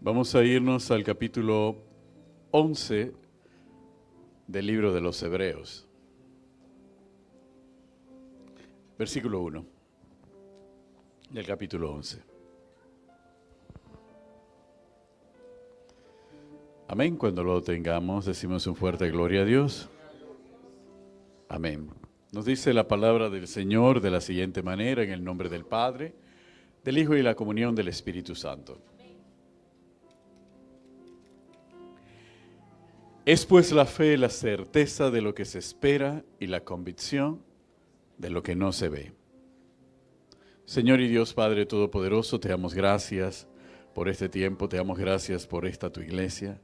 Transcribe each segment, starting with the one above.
Vamos a irnos al capítulo 11 del libro de los Hebreos. Versículo 1 del capítulo 11. Amén. Cuando lo tengamos, decimos un fuerte gloria a Dios. Amén. Nos dice la palabra del Señor de la siguiente manera, en el nombre del Padre, del Hijo y la comunión del Espíritu Santo. Es pues la fe la certeza de lo que se espera y la convicción de lo que no se ve. Señor y Dios Padre Todopoderoso, te damos gracias por este tiempo, te damos gracias por esta tu iglesia,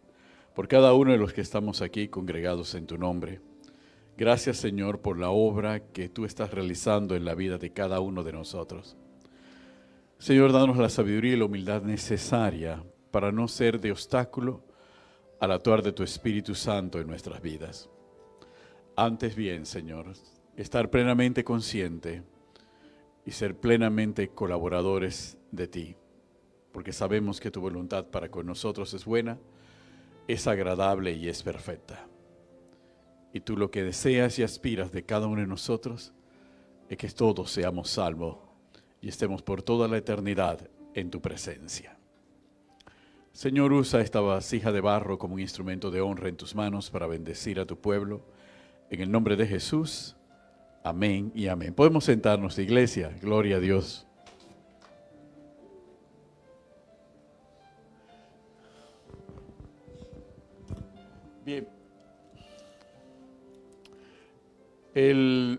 por cada uno de los que estamos aquí congregados en tu nombre. Gracias, Señor, por la obra que tú estás realizando en la vida de cada uno de nosotros. Señor, danos la sabiduría y la humildad necesaria para no ser de obstáculo al actuar de tu Espíritu Santo en nuestras vidas. Antes bien, Señor, estar plenamente consciente y ser plenamente colaboradores de ti, porque sabemos que tu voluntad para con nosotros es buena, es agradable y es perfecta. Y tú lo que deseas y aspiras de cada uno de nosotros es que todos seamos salvos y estemos por toda la eternidad en tu presencia. Señor, usa esta vasija de barro como un instrumento de honra en tus manos para bendecir a tu pueblo. En el nombre de Jesús, amén y amén. Podemos sentarnos, iglesia. Gloria a Dios. Bien. El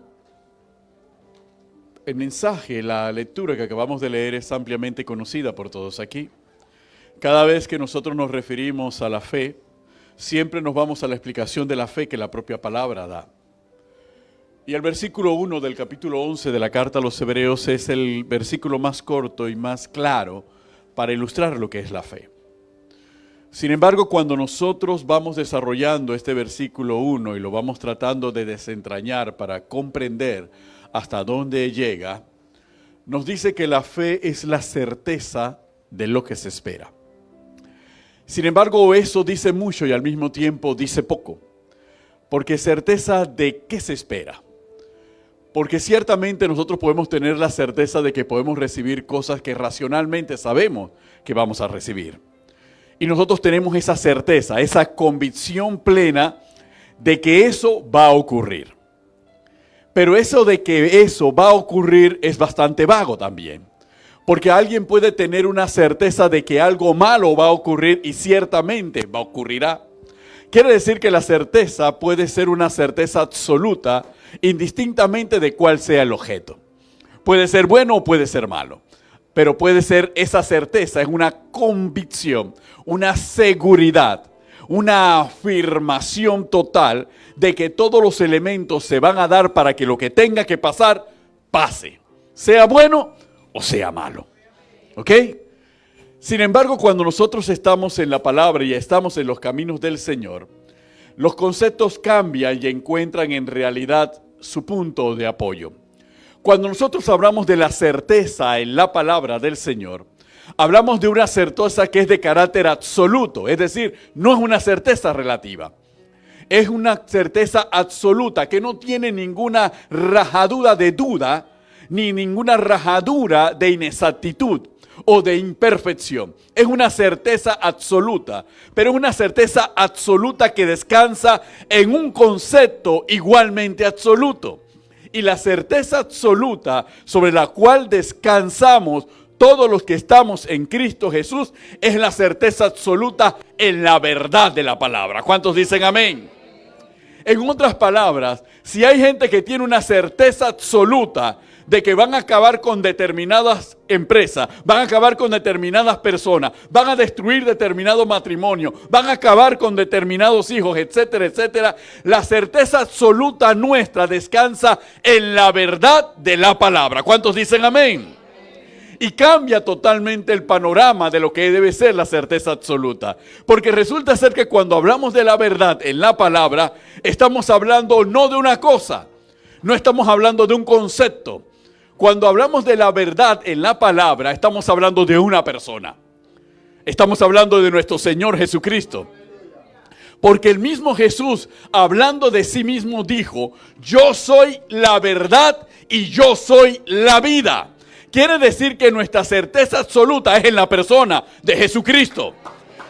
mensaje, la lectura que acabamos de leer es ampliamente conocida por todos aquí. Cada vez que nosotros nos referimos a la fe, siempre nos vamos a la explicación de la fe que la propia palabra da. Y el versículo 1 del capítulo 11 de la carta a los Hebreos es el versículo más corto y más claro para ilustrar lo que es la fe. Sin embargo, cuando nosotros vamos desarrollando este versículo 1 y lo vamos tratando de desentrañar para comprender hasta dónde llega, nos dice que la fe es la certeza de lo que se espera. Sin embargo, eso dice mucho y al mismo tiempo dice poco, porque certeza de qué se espera. Porque ciertamente nosotros podemos tener la certeza de que podemos recibir cosas que racionalmente sabemos que vamos a recibir. Y nosotros tenemos esa certeza, esa convicción plena de que eso va a ocurrir. Pero eso de que eso va a ocurrir es bastante vago también. Porque alguien puede tener una certeza de que algo malo va a ocurrir y ciertamente ocurrirá. Quiere decir que la certeza puede ser una certeza absoluta, indistintamente de cuál sea el objeto. Puede ser bueno o puede ser malo. Pero puede ser esa certeza, es una convicción, una seguridad, una afirmación total de que todos los elementos se van a dar para que lo que tenga que pasar, pase. Sea bueno o sea malo. ¿Ok? Sin embargo, cuando nosotros estamos en la palabra y estamos en los caminos del Señor, los conceptos cambian y encuentran en realidad su punto de apoyo. Cuando nosotros hablamos de la certeza en la palabra del Señor, hablamos de una certeza que es de carácter absoluto, es decir, no es una certeza relativa. Es una certeza absoluta que no tiene ninguna rajadura de duda, ni ninguna rajadura de inexactitud o de imperfección. Es una certeza absoluta, pero es una certeza absoluta que descansa en un concepto igualmente absoluto. Y la certeza absoluta sobre la cual descansamos todos los que estamos en Cristo Jesús es la certeza absoluta en la verdad de la palabra. ¿Cuántos dicen amén? En otras palabras, si hay gente que tiene una certeza absoluta de que van a acabar con determinadas empresas, van a acabar con determinadas personas, van a destruir determinado matrimonio, van a acabar con determinados hijos, etcétera, etcétera, la certeza absoluta nuestra descansa en la verdad de la palabra. ¿Cuántos dicen amén? Y cambia totalmente el panorama de lo que debe ser la certeza absoluta. Porque resulta ser que cuando hablamos de la verdad en la palabra, estamos hablando no de una cosa, no estamos hablando de un concepto. Cuando hablamos de la verdad en la palabra, estamos hablando de una persona. Estamos hablando de nuestro Señor Jesucristo. Porque el mismo Jesús, hablando de sí mismo, dijo: yo soy la verdad y yo soy la vida. Quiere decir que nuestra certeza absoluta es en la persona de Jesucristo.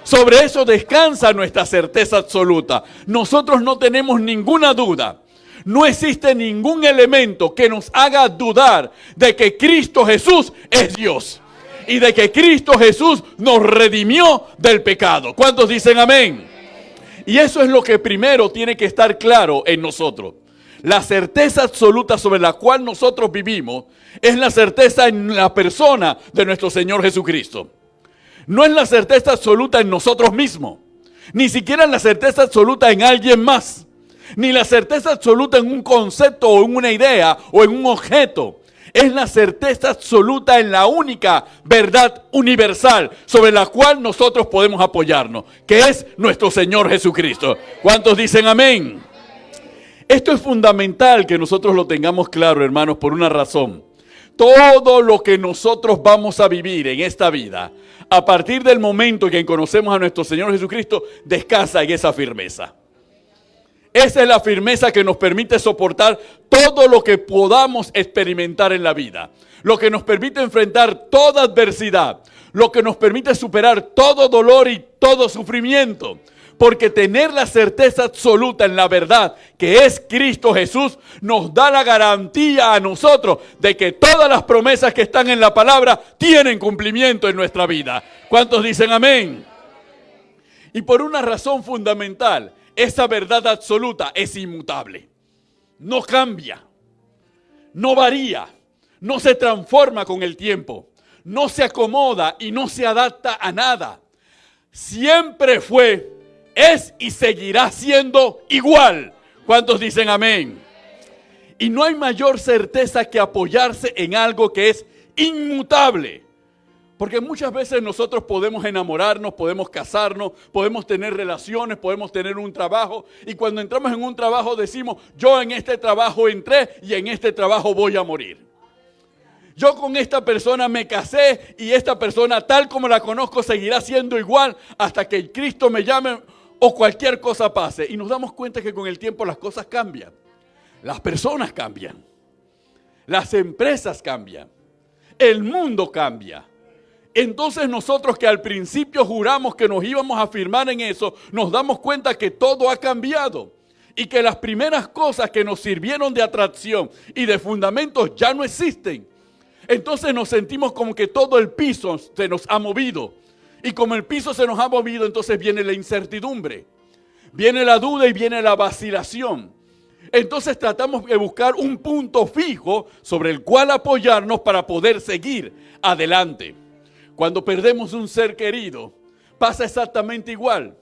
Sobre eso descansa nuestra certeza absoluta. Nosotros no tenemos ninguna duda. No existe ningún elemento que nos haga dudar de que Cristo Jesús es Dios. Y de que Cristo Jesús nos redimió del pecado. ¿Cuántos dicen amén? Y eso es lo que primero tiene que estar claro en nosotros. La certeza absoluta sobre la cual nosotros vivimos es la certeza en la persona de nuestro Señor Jesucristo. No es la certeza absoluta en nosotros mismos, ni siquiera la certeza absoluta en alguien más, ni la certeza absoluta en un concepto o en una idea o en un objeto. Es la certeza absoluta en la única verdad universal sobre la cual nosotros podemos apoyarnos, que es nuestro Señor Jesucristo. ¿Cuántos dicen amén? Esto es fundamental que nosotros lo tengamos claro, hermanos, por una razón. Todo lo que nosotros vamos a vivir en esta vida, a partir del momento en que conocemos a nuestro Señor Jesucristo, descansa en esa firmeza. Esa es la firmeza que nos permite soportar todo lo que podamos experimentar en la vida. Lo que nos permite enfrentar toda adversidad. Lo que nos permite superar todo dolor y todo sufrimiento. Porque tener la certeza absoluta en la verdad, que es Cristo Jesús, nos da la garantía a nosotros de que todas las promesas que están en la palabra tienen cumplimiento en nuestra vida. ¿Cuántos dicen amén? Y por una razón fundamental, esa verdad absoluta es inmutable. No cambia, no varía, no se transforma con el tiempo, no se acomoda y no se adapta a nada. Siempre fue, es y seguirá siendo igual. ¿Cuántos dicen amén? Y no hay mayor certeza que apoyarse en algo que es inmutable. Porque muchas veces nosotros podemos enamorarnos, podemos casarnos, podemos tener relaciones, podemos tener un trabajo. Y cuando entramos en un trabajo decimos: yo en este trabajo entré y en este trabajo voy a morir. Yo con esta persona me casé y esta persona tal como la conozco seguirá siendo igual hasta que Cristo me llame o cualquier cosa pase. Y nos damos cuenta que con el tiempo las cosas cambian. Las personas cambian. Las empresas cambian. El mundo cambia. Entonces nosotros que al principio juramos que nos íbamos a firmar en eso, nos damos cuenta que todo ha cambiado. Y que las primeras cosas que nos sirvieron de atracción y de fundamentos ya no existen. Entonces nos sentimos como que todo el piso se nos ha movido. Y como el piso se nos ha movido, entonces viene la incertidumbre. Viene la duda y viene la vacilación. Entonces tratamos de buscar un punto fijo sobre el cual apoyarnos para poder seguir adelante. Cuando perdemos un ser querido, pasa exactamente igual.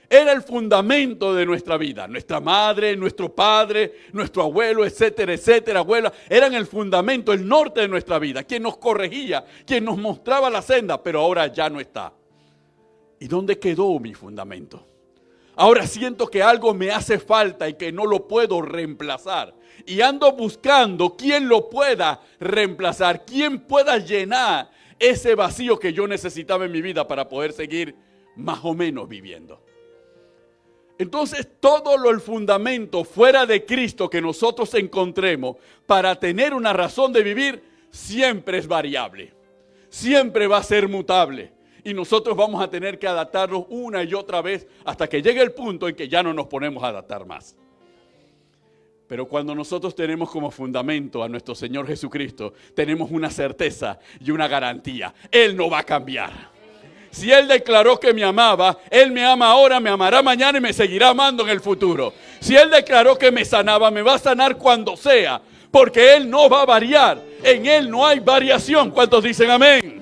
Era el fundamento de nuestra vida. Nuestra madre, nuestro padre, nuestro abuelo, etcétera, etcétera, abuela, eran el fundamento, el norte de nuestra vida. Quien nos corregía, quien nos mostraba la senda, pero ahora ya no está. ¿Y dónde quedó mi fundamento? Ahora siento que algo me hace falta y que no lo puedo reemplazar. Y ando buscando quién lo pueda reemplazar, quién pueda llenar ese vacío que yo necesitaba en mi vida para poder seguir más o menos viviendo. Entonces todo el fundamento fuera de Cristo que nosotros encontremos para tener una razón de vivir siempre es variable. Siempre va a ser mutable. Y nosotros vamos a tener que adaptarnos una y otra vez hasta que llegue el punto en que ya no nos ponemos a adaptar más. Pero cuando nosotros tenemos como fundamento a nuestro Señor Jesucristo, tenemos una certeza y una garantía. Él no va a cambiar. Si Él declaró que me amaba, Él me ama ahora, me amará mañana y me seguirá amando en el futuro. Si Él declaró que me sanaba, me va a sanar cuando sea, porque Él no va a variar. En Él no hay variación. ¿Cuántos dicen amén?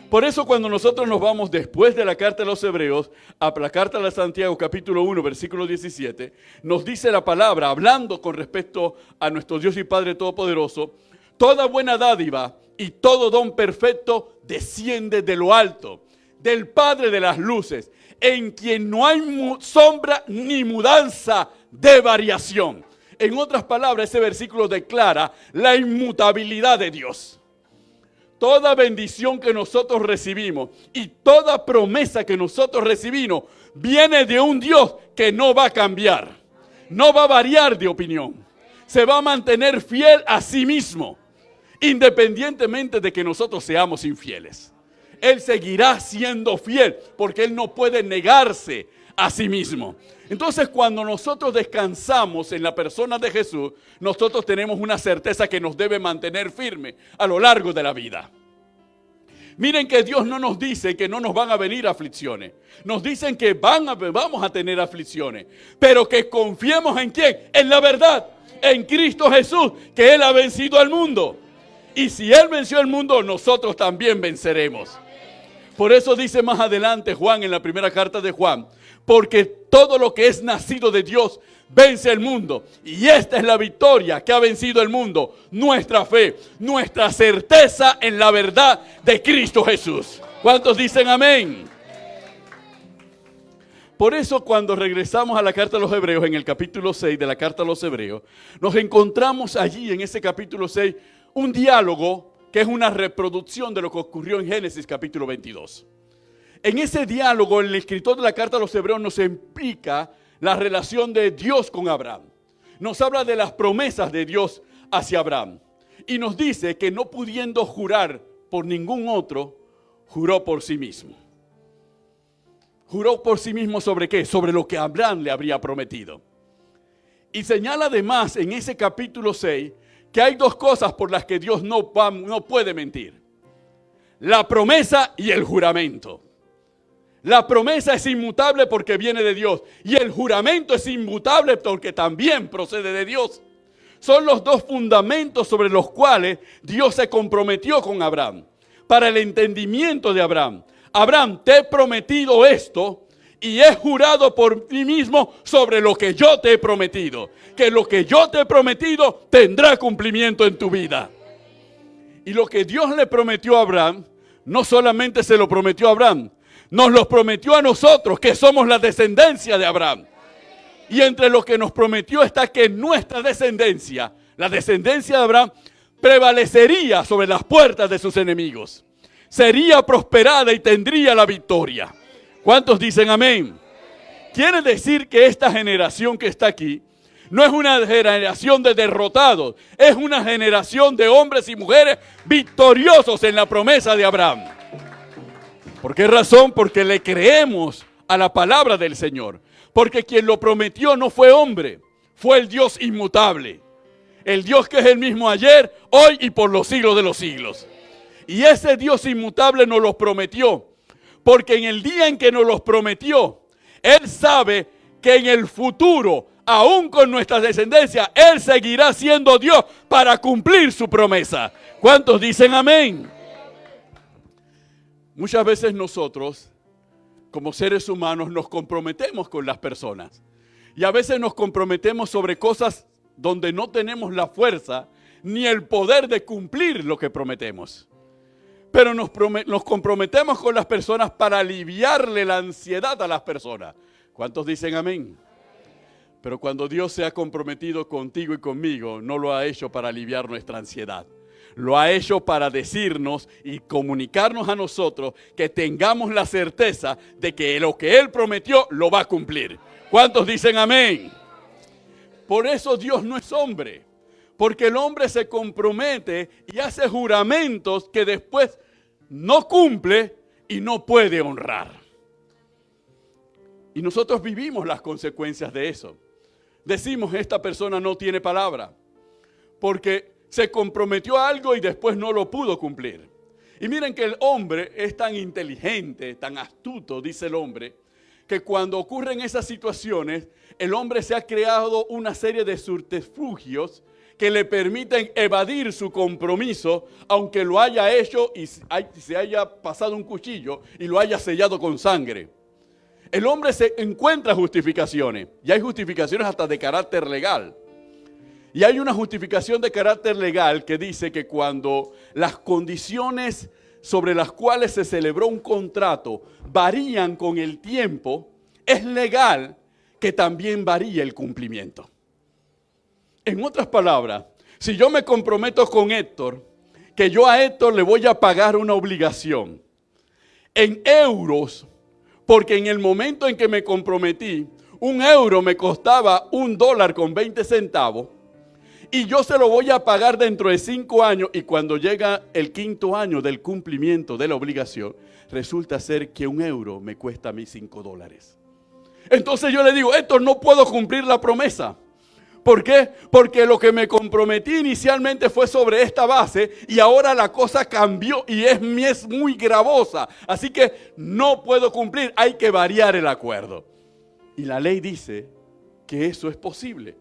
Por eso cuando nosotros nos vamos después de la carta a los Hebreos, a la carta a Santiago capítulo 1 versículo 17, nos dice la palabra, hablando con respecto a nuestro Dios y Padre Todopoderoso: toda buena dádiva y todo don perfecto desciende de lo alto, del Padre de las luces, en quien no hay sombra ni mudanza de variación. En otras palabras, ese versículo declara la inmutabilidad de Dios. toda bendición que nosotros recibimos y toda promesa que nosotros recibimos viene de un Dios que no va a cambiar, no va a variar de opinión, se va a mantener fiel a sí mismo, independientemente de que nosotros seamos infieles. Él seguirá siendo fiel porque Él no puede negarse a sí mismo. Entonces, cuando nosotros descansamos en la persona de Jesús, nosotros tenemos una certeza que nos debe mantener firme a lo largo de la vida. Miren que Dios no nos dice que no nos van a venir aflicciones. Nos dicen que vamos a tener aflicciones. Pero que confiemos ¿en quién? En la verdad, en Cristo Jesús, que Él ha vencido al mundo. Y si Él venció al mundo, nosotros también venceremos. Por eso dice más adelante Juan en la primera carta de Juan, porque todo lo que es nacido de Dios vence el mundo. Y esta es la victoria que ha vencido el mundo, nuestra fe, nuestra certeza en la verdad de Cristo Jesús. ¿Cuántos dicen amén? Por eso cuando regresamos a la carta a los Hebreos, en el capítulo 6 de la carta a los Hebreos, nos encontramos allí en ese capítulo 6 un diálogo que es una reproducción de lo que ocurrió en Génesis capítulo 22. En ese diálogo, el escritor de la carta a los Hebreos nos explica la relación de Dios con Abraham. Nos habla de las promesas de Dios hacia Abraham. Y nos dice que no pudiendo jurar por ningún otro, juró por sí mismo. ¿Juró por sí mismo sobre qué? Sobre lo que Abraham le habría prometido. Y señala además en ese capítulo 6 que hay dos cosas por las que Dios no puede mentir. La promesa y el juramento. La promesa es inmutable porque viene de Dios. Y el juramento es inmutable porque también procede de Dios. Son los dos fundamentos sobre los cuales Dios se comprometió con Abraham. Para el entendimiento de Abraham. Abraham, te he prometido esto y he jurado por mí mismo sobre lo que yo te he prometido. Que lo que yo te he prometido tendrá cumplimiento en tu vida. Y lo que Dios le prometió a Abraham, no solamente se lo prometió a Abraham, nos lo prometió a nosotros, que somos la descendencia de Abraham. Y entre lo que nos prometió está que nuestra descendencia, la descendencia de Abraham, prevalecería sobre las puertas de sus enemigos. Sería prosperada y tendría la victoria. ¿Cuántos dicen amén? Quiere decir que esta generación que está aquí no es una generación de derrotados, es una generación de hombres y mujeres victoriosos en la promesa de Abraham. ¿Por qué razón? Porque le creemos a la palabra del Señor. Porque quien lo prometió no fue hombre, fue el Dios inmutable. El Dios que es el mismo ayer, hoy y por los siglos de los siglos. Y ese Dios inmutable nos los prometió. Porque en el día en que nos los prometió, Él sabe que en el futuro, aún con nuestra descendencia, Él seguirá siendo Dios para cumplir su promesa. ¿Cuántos dicen amén? Muchas veces nosotros, como seres humanos, nos comprometemos con las personas. Y a veces nos comprometemos sobre cosas donde no tenemos la fuerza ni el poder de cumplir lo que prometemos. Pero nos comprometemos con las personas para aliviarle la ansiedad a las personas. ¿Cuántos dicen amén? Pero cuando Dios se ha comprometido contigo y conmigo, no lo ha hecho para aliviar nuestra ansiedad. Lo ha hecho para decirnos y comunicarnos a nosotros que tengamos la certeza de que lo que Él prometió lo va a cumplir. ¿Cuántos dicen amén? Por eso Dios no es hombre. Porque el hombre se compromete y hace juramentos que después no cumple y no puede honrar. Y nosotros vivimos las consecuencias de eso. Decimos, esta persona no tiene palabra. Porque se comprometió a algo y después no lo pudo cumplir. Y miren que el hombre es tan inteligente, tan astuto, dice el hombre, que cuando ocurren esas situaciones, el hombre se ha creado una serie de subterfugios que le permiten evadir su compromiso, aunque lo haya hecho y se haya pasado un cuchillo y lo haya sellado con sangre. El hombre se encuentra justificaciones, y hay justificaciones hasta de carácter legal. Y hay una justificación de carácter legal que dice que cuando las condiciones sobre las cuales se celebró un contrato varían con el tiempo, es legal que también varíe el cumplimiento. En otras palabras, si yo me comprometo con Héctor que yo a Héctor le voy a pagar una obligación en euros, porque en el momento en que me comprometí, un euro me costaba $1.20, y yo se lo voy a pagar dentro de 5 años, y cuando llega el 5.º año del cumplimiento de la obligación, resulta ser que un euro me cuesta a mí $5. Entonces yo le digo, Héctor, no puedo cumplir la promesa. ¿Por qué? Porque lo que me comprometí inicialmente fue sobre esta base y ahora la cosa cambió y es muy gravosa. Así que no puedo cumplir, hay que variar el acuerdo. Y la ley dice que eso es posible,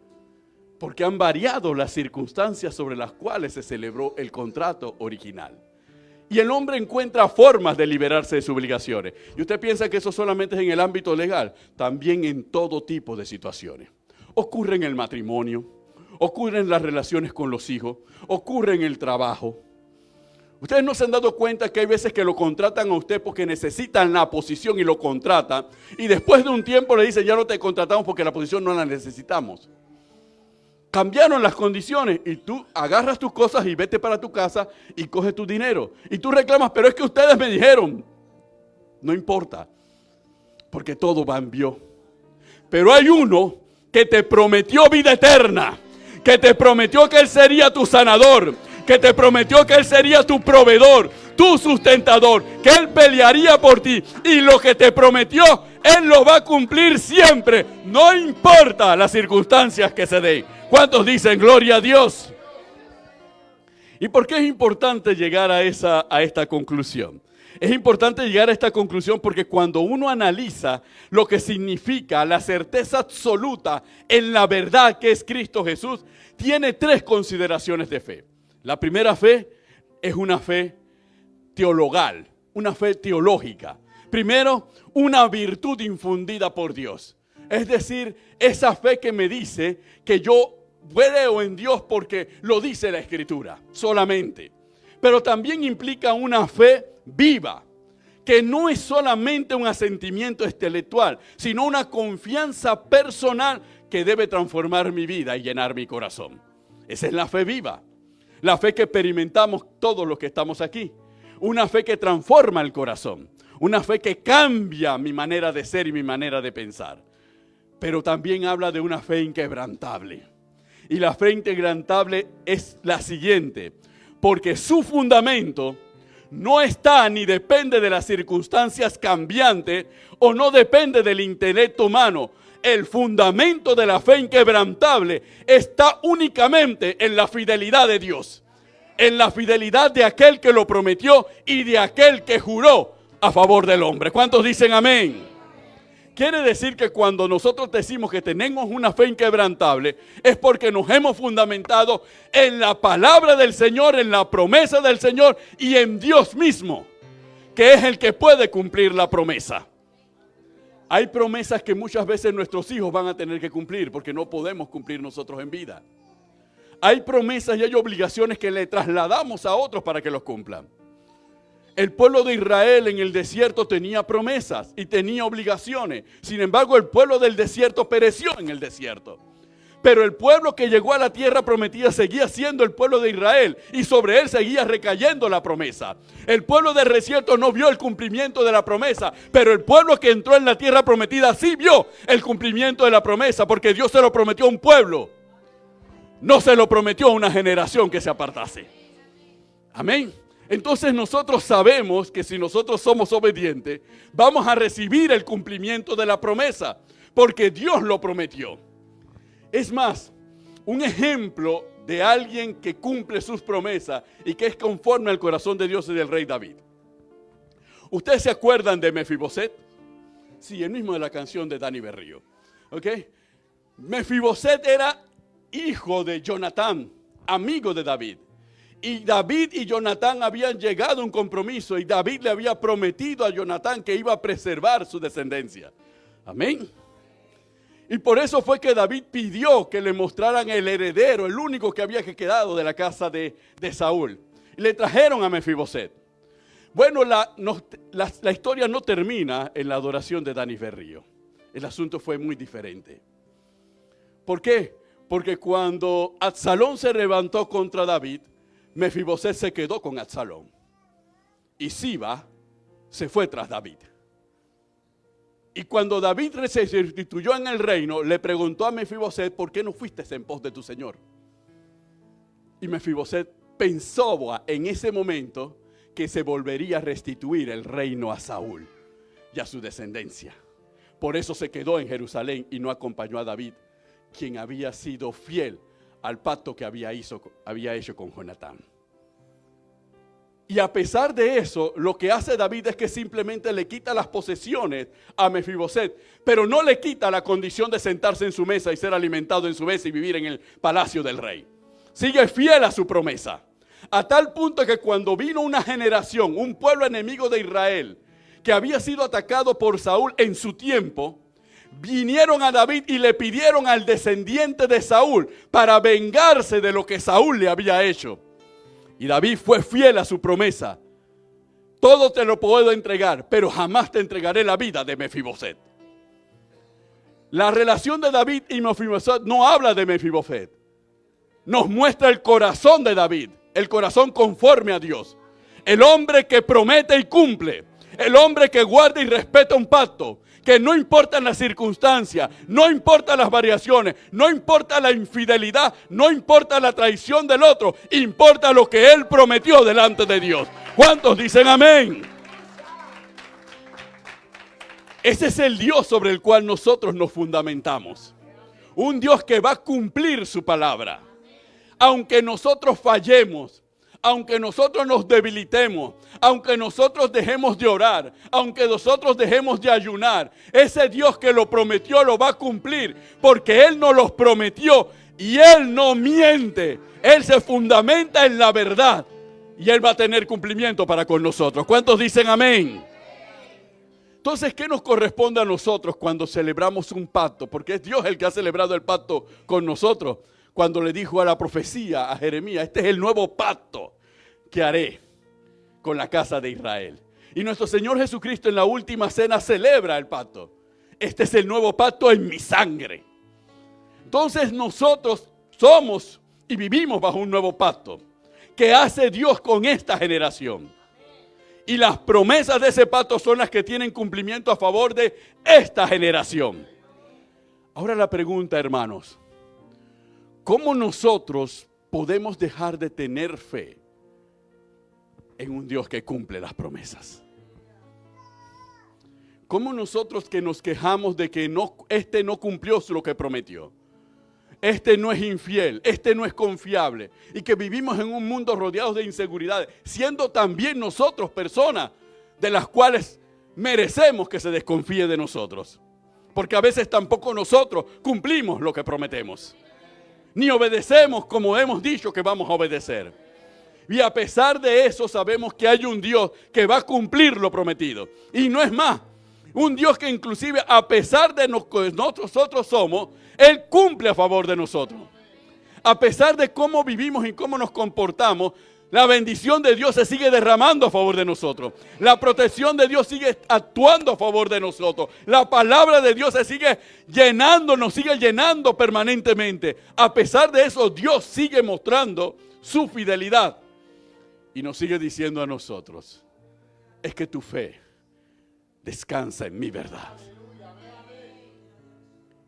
porque han variado las circunstancias sobre las cuales se celebró el contrato original. Y el hombre encuentra formas de liberarse de sus obligaciones. Y usted piensa que eso solamente es en el ámbito legal, también en todo tipo de situaciones. Ocurre en el matrimonio, ocurre en las relaciones con los hijos, ocurre en el trabajo. Ustedes no se han dado cuenta que hay veces que lo contratan a usted porque necesitan la posición y lo contratan. Y después de un tiempo le dicen, ya no te contratamos porque la posición no la necesitamos. Cambiaron las condiciones y tú agarras tus cosas y vete para tu casa y coges tu dinero. Y tú reclamas, pero es que ustedes me dijeron. No importa, porque todo cambió. Pero hay uno que te prometió vida eterna, que te prometió que Él sería tu sanador, que te prometió que Él sería tu proveedor, tu sustentador, que Él pelearía por ti. Y lo que te prometió, Él lo va a cumplir siempre, no importa las circunstancias que se den. ¿Cuántos dicen gloria a Dios? ¿Y por qué es importante llegar a esta conclusión? Es importante llegar a esta conclusión porque cuando uno analiza lo que significa la certeza absoluta en la verdad que es Cristo Jesús, tiene 3 consideraciones de fe. La primera fe es una fe teologal, una fe teológica. Primero, una virtud infundida por Dios. Es decir, esa fe que me dice que yo creo en Dios porque lo dice la Escritura solamente. Pero también implica una fe viva, que no es solamente un asentimiento intelectual, sino una confianza personal que debe transformar mi vida y llenar mi corazón. Esa es la fe viva, la fe que experimentamos todos los que estamos aquí. Una fe que transforma el corazón, una fe que cambia mi manera de ser y mi manera de pensar. Pero también habla de una fe inquebrantable. Y la fe inquebrantable es la siguiente, porque su fundamento no está ni depende de las circunstancias cambiantes o no depende del intelecto humano. El fundamento de la fe inquebrantable está únicamente en la fidelidad de Dios, en la fidelidad de aquel que lo prometió y de aquel que juró a favor del hombre. ¿Cuántos dicen amén? Quiere decir que cuando nosotros decimos que tenemos una fe inquebrantable, es porque nos hemos fundamentado en la palabra del Señor, en la promesa del Señor y en Dios mismo, que es el que puede cumplir la promesa. Hay promesas que muchas veces nuestros hijos van a tener que cumplir porque no podemos cumplir nosotros en vida. Hay promesas y hay obligaciones que le trasladamos a otros para que los cumplan. El pueblo de Israel en el desierto tenía promesas y tenía obligaciones. Sin embargo, el pueblo del desierto pereció en el desierto. Pero el pueblo que llegó a la tierra prometida seguía siendo el pueblo de Israel y sobre él seguía recayendo la promesa. El pueblo del desierto no vio el cumplimiento de la promesa, pero el pueblo que entró en la tierra prometida sí vio el cumplimiento de la promesa, porque Dios se lo prometió a un pueblo. No se lo prometió a una generación que se apartase. Amén. Entonces nosotros sabemos que si nosotros somos obedientes, vamos a recibir el cumplimiento de la promesa, porque Dios lo prometió. Es más, un ejemplo de alguien que cumple sus promesas y que es conforme al corazón de Dios y del rey David. ¿Ustedes se acuerdan de Mefiboset? Sí, el mismo de la canción de Dani Berrío. ¿Ok? Mefiboset era hijo de Jonatán, amigo de David. Y David y Jonatán habían llegado a un compromiso y David le había prometido a Jonatán que iba a preservar su descendencia. Amén. Y por eso fue que David pidió que le mostraran el heredero, el único que había quedado de la casa de Saúl. Y le trajeron a Mefiboset. Bueno, la historia no termina en la adoración de Dani Berrío. El asunto fue muy diferente. ¿Por qué? Porque cuando Absalón se levantó contra David, Mefiboset se quedó con Absalón y Siba se fue tras David. Y cuando David se restituyó en el reino, le preguntó a Mefiboset: ¿por qué no fuiste en pos de tu señor? Y Mefiboset pensó en ese momento que se volvería a restituir el reino a Saúl y a su descendencia. Por eso se quedó en Jerusalén y no acompañó a David, quien había sido fiel al pacto que había hecho con Jonatán. Y a pesar de eso, lo que hace David es que simplemente le quita las posesiones a Mefiboset, pero no le quita la condición de sentarse en su mesa y ser alimentado en su mesa y vivir en el palacio del rey. Sigue fiel a su promesa, a tal punto que cuando vino una generación, un pueblo enemigo de Israel, que había sido atacado por Saúl en su tiempo, vinieron a David y le pidieron al descendiente de Saúl para vengarse de lo que Saúl le había hecho. Y David fue fiel a su promesa. Todo te lo puedo entregar, pero jamás te entregaré la vida de Mefiboset. La relación de David y Mefiboset no habla de Mefiboset. Nos muestra el corazón de David, el corazón conforme a Dios. El hombre que promete y cumple. El hombre que guarda y respeta un pacto. Que no importan las circunstancias, no importan las variaciones, no importa la infidelidad, no importa la traición del otro, importa lo que él prometió delante de Dios. ¿Cuántos dicen amén? Ese es el Dios sobre el cual nosotros nos fundamentamos. Un Dios que va a cumplir su palabra. Aunque nosotros fallemos, aunque nosotros nos debilitemos, aunque nosotros dejemos de orar, aunque nosotros dejemos de ayunar, ese Dios que lo prometió lo va a cumplir, porque Él nos lo prometió y Él no miente. Él se fundamenta en la verdad y Él va a tener cumplimiento para con nosotros. ¿Cuántos dicen amén? Entonces, ¿qué nos corresponde a nosotros cuando celebramos un pacto? Porque es Dios el que ha celebrado el pacto con nosotros. Cuando le dijo a la profecía a Jeremías: este es el nuevo pacto que haré con la casa de Israel. Y nuestro Señor Jesucristo en la última cena celebra el pacto. Este es el nuevo pacto en mi sangre. Entonces nosotros somos y vivimos bajo un nuevo pacto que hace Dios con esta generación. Y las promesas de ese pacto son las que tienen cumplimiento a favor de esta generación. Ahora la pregunta, hermanos: ¿cómo nosotros podemos dejar de tener fe en un Dios que cumple las promesas? ¿Cómo nosotros que nos quejamos de que este no cumplió lo que prometió? Este no es infiel, este no es confiable. Y que vivimos en un mundo rodeado de inseguridades, siendo también nosotros personas de las cuales merecemos que se desconfíe de nosotros. Porque a veces tampoco nosotros cumplimos lo que prometemos. Ni obedecemos como hemos dicho que vamos a obedecer. Y a pesar de eso sabemos que hay un Dios que va a cumplir lo prometido. Y no es más, un Dios que inclusive a pesar de lo que nosotros somos, Él cumple a favor de nosotros. A pesar de cómo vivimos y cómo nos comportamos, la bendición de Dios se sigue derramando a favor de nosotros. La protección de Dios sigue actuando a favor de nosotros. La palabra de Dios se sigue llenando, nos sigue llenando permanentemente. A pesar de eso, Dios sigue mostrando su fidelidad. Y nos sigue diciendo a nosotros: es que tu fe descansa en mi verdad.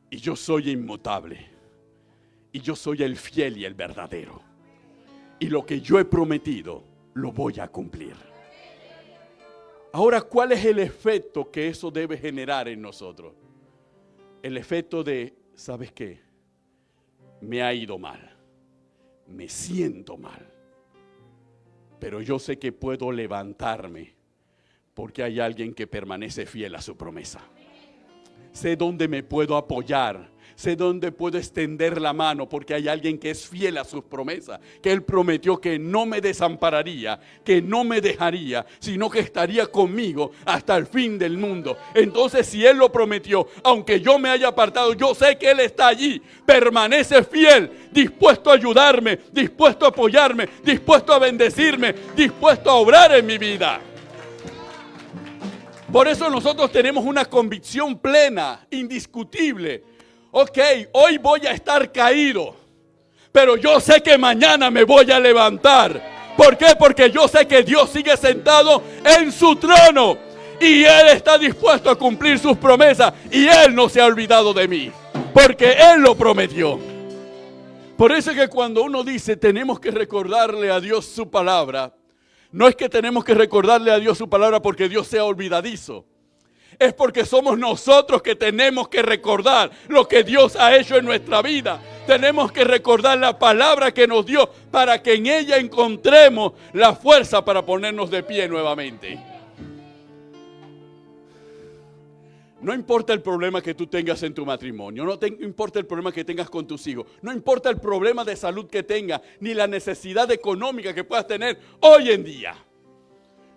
Y yo soy inmutable. Y yo soy el fiel y el verdadero. Y lo que yo he prometido, lo voy a cumplir. Ahora, ¿cuál es el efecto que eso debe generar en nosotros? El efecto de, ¿sabes qué? Me ha ido mal. Me siento mal. Pero yo sé que puedo levantarme porque hay alguien que permanece fiel a su promesa. Sé dónde me puedo apoyar. Sé dónde puedo extender la mano porque hay alguien que es fiel a sus promesas. Que Él prometió que no me desampararía, que no me dejaría, sino que estaría conmigo hasta el fin del mundo. Entonces, si Él lo prometió, aunque yo me haya apartado, yo sé que Él está allí. Permanece fiel, dispuesto a ayudarme, dispuesto a apoyarme, dispuesto a bendecirme, dispuesto a obrar en mi vida. Por eso nosotros tenemos una convicción plena, indiscutible. Ok, hoy voy a estar caído, pero yo sé que mañana me voy a levantar. ¿Por qué? Porque yo sé que Dios sigue sentado en su trono y Él está dispuesto a cumplir sus promesas y Él no se ha olvidado de mí, porque Él lo prometió. Por eso es que cuando uno dice tenemos que recordarle a Dios su palabra, no es que tenemos que recordarle a Dios su palabra porque Dios sea olvidadizo. Es porque somos nosotros que tenemos que recordar lo que Dios ha hecho en nuestra vida. Tenemos que recordar la palabra que nos dio para que en ella encontremos la fuerza para ponernos de pie nuevamente. No importa el problema que tú tengas en tu matrimonio, no importa el problema que tengas con tus hijos, no importa el problema de salud que tengas, ni la necesidad económica que puedas tener hoy en día.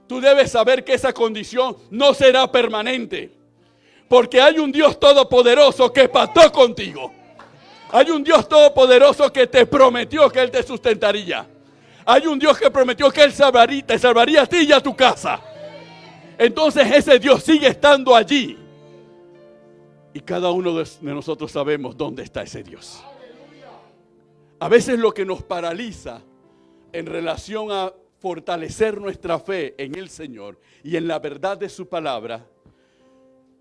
Tú debes saber que esa condición no será permanente, porque hay un Dios todopoderoso que pactó contigo. Hay un Dios todopoderoso que te prometió que Él te sustentaría. Hay un Dios que prometió que Él te salvaría a ti y a tu casa. Entonces ese Dios sigue estando allí. Y cada uno de nosotros sabemos dónde está ese Dios. A veces lo que nos paraliza en relación a fortalecer nuestra fe en el Señor y en la verdad de su palabra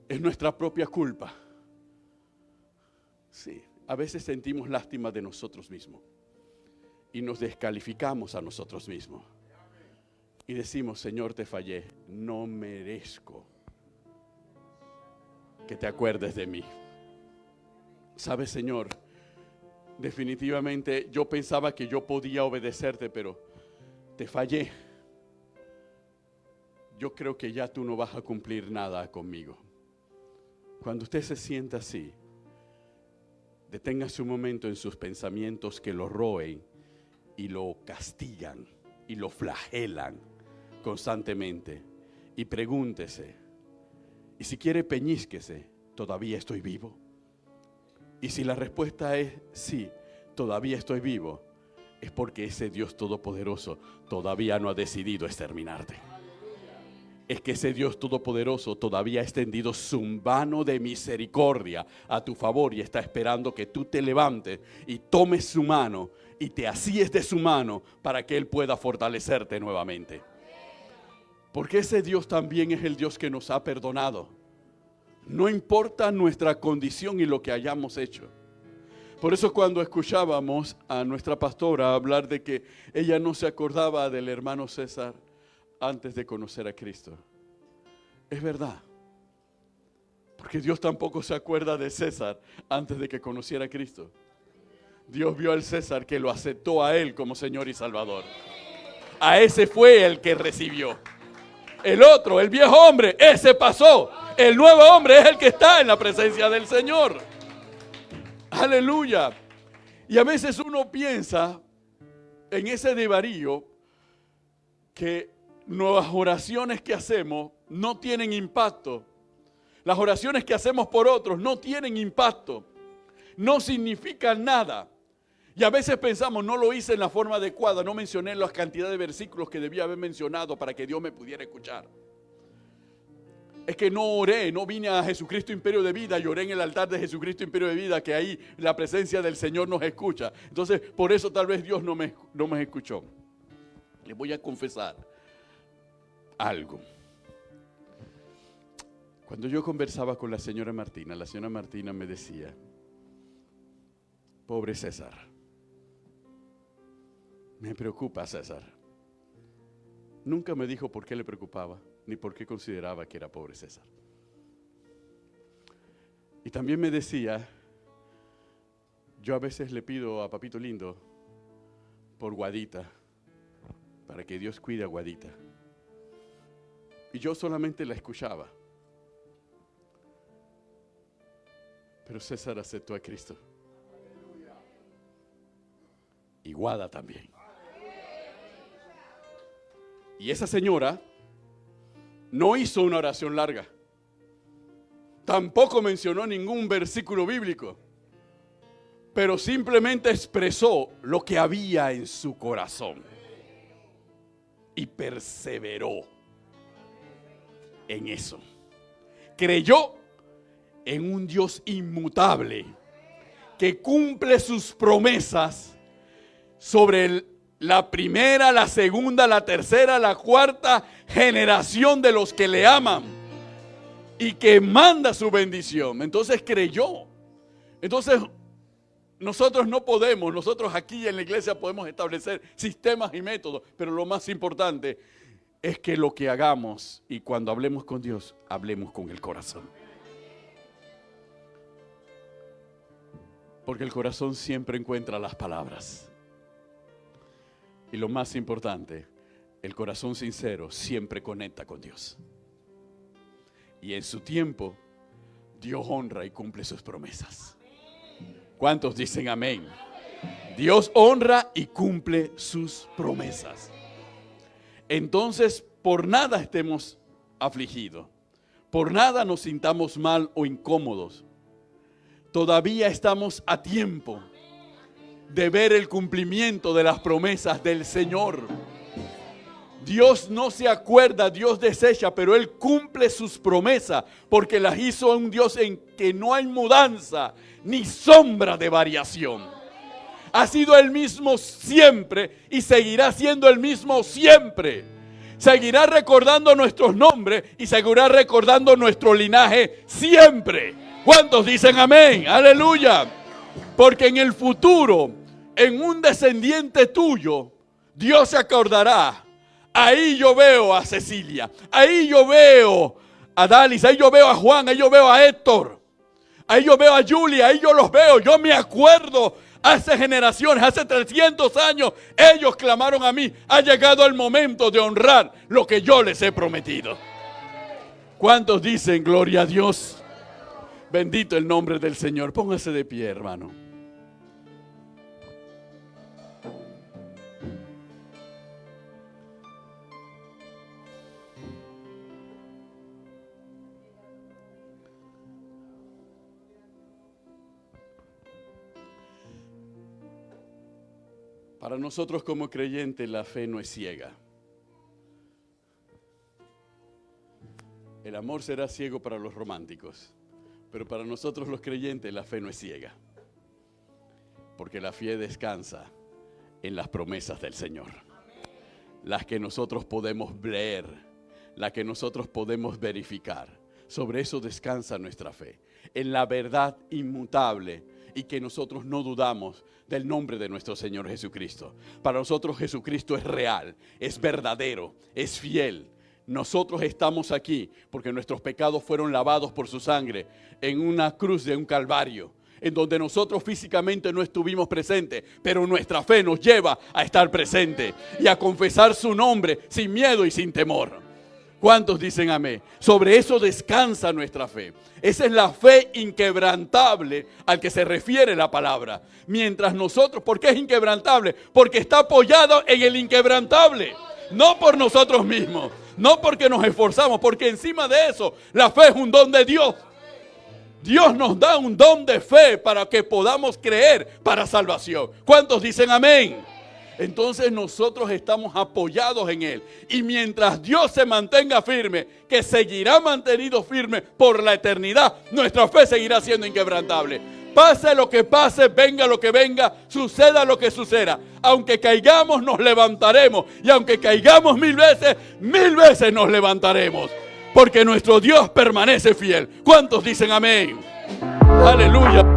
es nuestra propia culpa. Sí, a veces sentimos lástima de nosotros mismos y nos descalificamos a nosotros mismos. Y decimos, Señor, te fallé, no merezco que te acuerdes de mí. ¿Sabes, Señor? Definitivamente yo pensaba que yo podía obedecerte, pero te fallé. Yo creo que ya tú no vas a cumplir nada conmigo. Cuando usted se sienta así, deténgase un momento en sus pensamientos que lo roen y lo castigan y lo flagelan constantemente y pregúntese, y si quiere peñísquese, ¿todavía estoy vivo? Y si la respuesta es sí, todavía estoy vivo, es porque ese Dios todopoderoso todavía no ha decidido exterminarte. Es que ese Dios todopoderoso todavía ha extendido su mano de misericordia a tu favor y está esperando que tú te levantes y tomes su mano y te asíes de su mano para que Él pueda fortalecerte nuevamente. Porque ese Dios también es el Dios que nos ha perdonado. No importa nuestra condición y lo que hayamos hecho. Por eso cuando escuchábamos a nuestra pastora hablar de que ella no se acordaba del hermano César antes de conocer a Cristo. Es verdad. Porque Dios tampoco se acuerda de César antes de que conociera a Cristo. Dios vio al César que lo aceptó a él como Señor y Salvador. A ese fue el que recibió. El otro, el viejo hombre, ese pasó. El nuevo hombre es el que está en la presencia del Señor. Aleluya. Y a veces uno piensa en ese desvarío que nuestras oraciones que hacemos no tienen impacto. Las oraciones que hacemos por otros no tienen impacto. No significan nada. Y a veces pensamos, no lo hice en la forma adecuada, no mencioné la cantidad de versículos que debía haber mencionado para que Dios me pudiera escuchar. Es que no oré, no vine a Jesucristo Imperio de Vida y oré en el altar de Jesucristo Imperio de Vida, que ahí la presencia del Señor nos escucha. Entonces, por eso tal vez Dios no me escuchó. Les voy a confesar algo. Cuando yo conversaba con la señora Martina me decía, pobre César. Me preocupa César. Nunca me dijo por qué le preocupaba, ni por qué consideraba que era pobre César. Y también me decía, yo a veces le pido a Papito Lindo por Guadita, para que Dios cuide a Guadita. Y yo solamente la escuchaba. Pero César aceptó a Cristo. Y Guada también. Y esa señora no hizo una oración larga. Tampoco mencionó ningún versículo bíblico. Pero simplemente expresó lo que había en su corazón. Y perseveró en eso. Creyó en un Dios inmutable que cumple sus promesas sobre la primera, la segunda, la tercera, la cuarta generación de los que le aman y que manda su bendición. Entonces creyó. Entonces nosotros no podemos, nosotros aquí en la iglesia podemos establecer sistemas y métodos, pero lo más importante es que lo que hagamos y cuando hablemos con Dios, hablemos con el corazón. Porque el corazón siempre encuentra las palabras. Y lo más importante, el corazón sincero siempre conecta con Dios. Y en su tiempo, Dios honra y cumple sus promesas. ¿Cuántos dicen amén? Dios honra y cumple sus promesas. Entonces, por nada estemos afligidos, por nada nos sintamos mal o incómodos. Todavía estamos a tiempo de ver el cumplimiento de las promesas del Señor. Dios no se acuerda, Dios desecha, pero Él cumple sus promesas porque las hizo un Dios en que no hay mudanza ni sombra de variación. Ha sido el mismo siempre y seguirá siendo el mismo siempre. Seguirá recordando nuestros nombres y seguirá recordando nuestro linaje siempre. ¿Cuántos dicen amén? Aleluya. Porque en el futuro, en un descendiente tuyo, Dios se acordará. Ahí yo veo a Cecilia, ahí yo veo a Dalis, ahí yo veo a Juan, ahí yo veo a Héctor, ahí yo veo a Julia, ahí yo los veo. Yo me acuerdo, hace generaciones, hace 300 años, ellos clamaron a mí. Ha llegado el momento de honrar lo que yo les he prometido. ¿Cuántos dicen gloria a Dios? Bendito el nombre del Señor. Póngase de pie, hermano. Para nosotros como creyentes la fe no es ciega. El amor será ciego para los románticos, pero para nosotros los creyentes la fe no es ciega. Porque la fe descansa en las promesas del Señor. Las que nosotros podemos leer, las que nosotros podemos verificar. Sobre eso descansa nuestra fe. En la verdad inmutable y que nosotros no dudamos del nombre de nuestro Señor Jesucristo. Para nosotros Jesucristo es real, es verdadero, es fiel. Nosotros estamos aquí porque nuestros pecados fueron lavados por su sangre en una cruz de un calvario, en donde nosotros físicamente no estuvimos presentes, pero nuestra fe nos lleva a estar presente y a confesar su nombre sin miedo y sin temor. ¿Cuántos dicen amén? Sobre eso descansa nuestra fe. Esa es la fe inquebrantable al que se refiere la palabra. Mientras nosotros, ¿por qué es inquebrantable? Porque está apoyado en el inquebrantable. No por nosotros mismos, no porque nos esforzamos, porque encima de eso, la fe es un don de Dios. Dios nos da un don de fe para que podamos creer para salvación. ¿Cuántos dicen amén? Entonces nosotros estamos apoyados en Él. Y mientras Dios se mantenga firme, que seguirá mantenido firme por la eternidad, nuestra fe seguirá siendo inquebrantable. Pase lo que pase, venga lo que venga, suceda lo que suceda. Aunque caigamos, nos levantaremos. Y aunque caigamos 1000 veces nos levantaremos. Porque nuestro Dios permanece fiel. ¿Cuántos dicen amén? Aleluya.